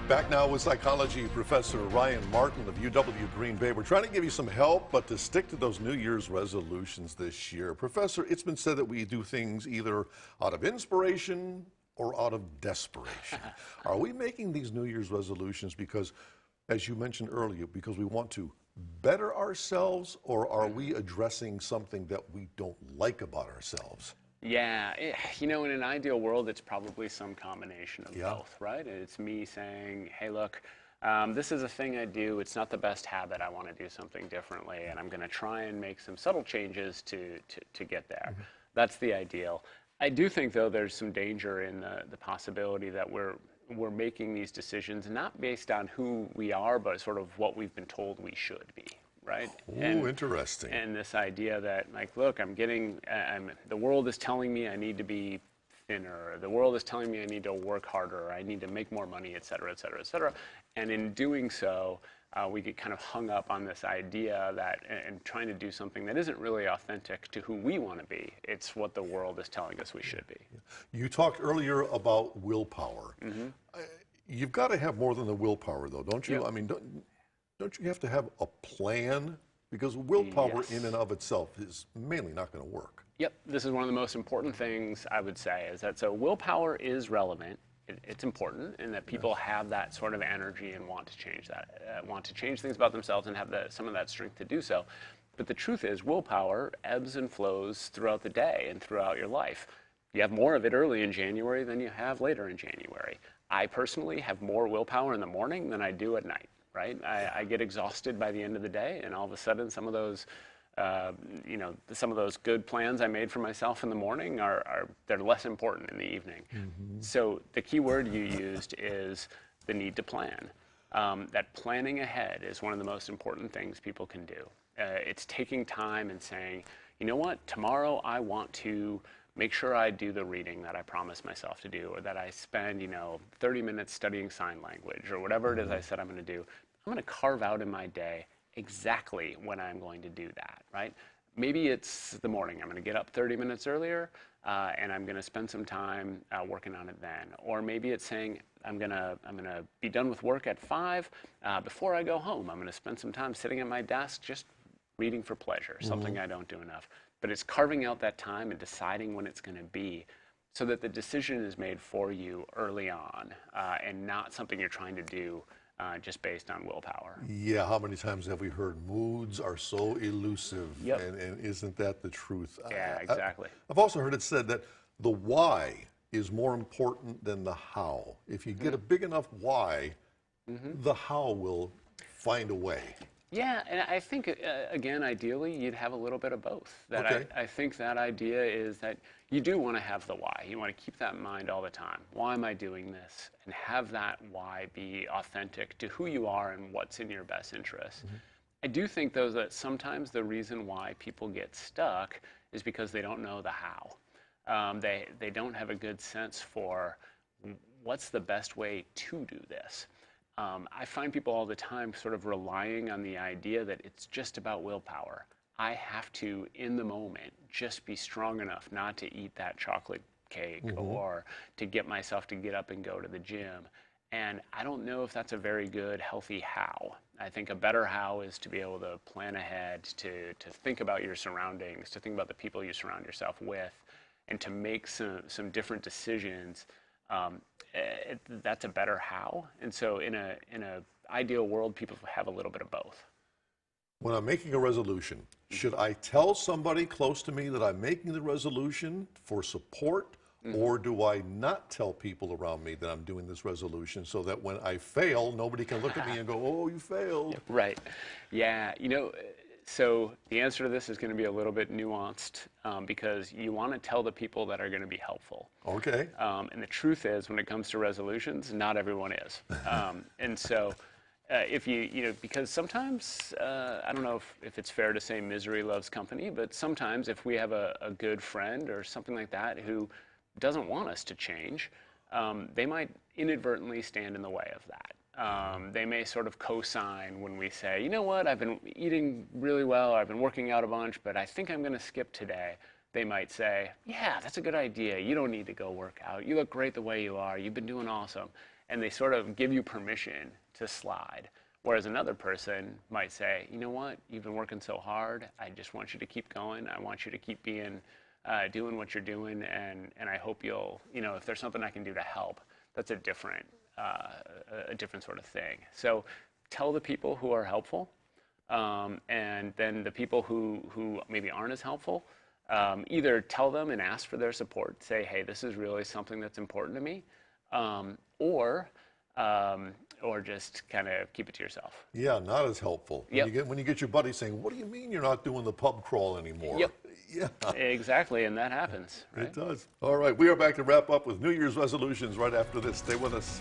Back now with psychology professor Ryan Martin of UW Green Bay. We're trying to give you some help, but to stick to those New Year's resolutions this year. Professor, it's been said that we do things either out of inspiration or out of desperation. Are we making these New Year's resolutions because, as you mentioned earlier, because we want to better ourselves, or are we addressing something that we don't like about ourselves? Yeah, in an ideal world, it's probably some combination of both, right? It's me saying, hey, look, this is a thing I do. It's not the best habit. I want to do something differently, and I'm going to try and make some subtle changes to get there. Mm-hmm. That's the ideal. I do think, though, there's some danger in the possibility that we're making these decisions not based on who we are, but sort of what we've been told we should be. Right? Oh, interesting. And this idea that, like, look, the world is telling me I need to be thinner. The world is telling me I need to work harder. I need to make more money, et cetera, et cetera, et cetera. And in doing so, we get kind of hung up on this idea that, and trying to do something that isn't really authentic to who we want to be. It's what the world is telling us we should be. You talked earlier about willpower. Mm-hmm. You've got to have more than the willpower, though, don't you? Yep. I mean, don't you have to have a plan? Because willpower in and of itself is mainly not going to work. Yep, this is one of the most important things I would say, is that so willpower is relevant. It's important in that people have that sort of energy and want to change that, want to change things about themselves and have some of that strength to do so. But the truth is, willpower ebbs and flows throughout the day and throughout your life. You have more of it early in January than you have later in January. I personally have more willpower in the morning than I do at night. Right, I get exhausted by the end of the day, and all of a sudden, some of those, some of those good plans I made for myself in the morning they're less important in the evening. Mm-hmm. So the key word you used is the need to plan. That planning ahead is one of the most important things people can do. It's taking time and saying, you know what, tomorrow I want to make sure I do the reading that I promised myself to do, or that I spend, 30 minutes studying sign language, or whatever it is I said I'm going to do. I'm going to carve out in my day exactly when I'm going to do that, right? Maybe it's the morning. I'm going to get up 30 minutes earlier, and I'm going to spend some time working on it then. Or maybe it's saying I'm going to be done with work at 5. Before I go home, I'm going to spend some time sitting at my desk just reading for pleasure, something I don't do enough. But it's carving out that time and deciding when it's going to be, so that the decision is made for you early on, and not something you're trying to do just based on willpower. Yeah, how many times have we heard moods are so elusive? Yep. And isn't that the truth? Yeah, exactly. I've also heard it said that the why is more important than the how. If you get a big enough why, the how will find a way. Yeah, and I think, again, ideally, you'd have a little bit of both. I think that idea is that you do want to have the why. You want to keep that in mind all the time. Why am I doing this? And have that why be authentic to who you are and what's in your best interest. Mm-hmm. I do think, though, that sometimes the reason why people get stuck is because they don't know the how. They don't have a good sense for what's the best way to do this. I find people all the time sort of relying on the idea that it's just about willpower. I have to, in the moment, just be strong enough not to eat that chocolate cake or to get myself to get up and go to the gym. And I don't know if that's a very good, healthy how. I think a better how is to be able to plan ahead, to think about your surroundings, to think about the people you surround yourself with, and to make some different decisions. That's a better how. And so in a ideal world, people have a little bit of both. When I'm making a resolution, should I tell somebody close to me that I'm making the resolution for support, or do I not tell people around me that I'm doing this resolution so that when I fail, nobody can look at me and go, oh, you failed? Right. Yeah. So the answer to this is going to be a little bit nuanced, because you want to tell the people that are going to be helpful. Okay. And the truth is, when it comes to resolutions, not everyone is. And so if because sometimes, I don't know if it's fair to say misery loves company, but sometimes if we have a good friend or something like that who doesn't want us to change, they might inadvertently stand in the way of that. They may sort of co-sign when we say, you know what, I've been eating really well, I've been working out a bunch, but I think I'm going to skip today. They might say, yeah, that's a good idea. You don't need to go work out. You look great the way you are. You've been doing awesome. and they sort of give you permission to slide. Whereas another person might say, you know what, you've been working so hard, I just want you to keep going, I want you to keep being, doing what you're doing, and I hope you'll, if there's something I can do to help, that's a different sort of thing. So tell the people who are helpful, and then the people who maybe aren't as helpful, either tell them and ask for their support, say, hey, this is really something that's important to me, or just kind of keep it to yourself. Yeah, not as helpful. Yep. When you get your buddy saying, what do you mean you're not doing the pub crawl anymore? Yep. Yeah. Exactly, and that happens, right? It does. All right, we are back to wrap up with New Year's resolutions right after this. Stay with us.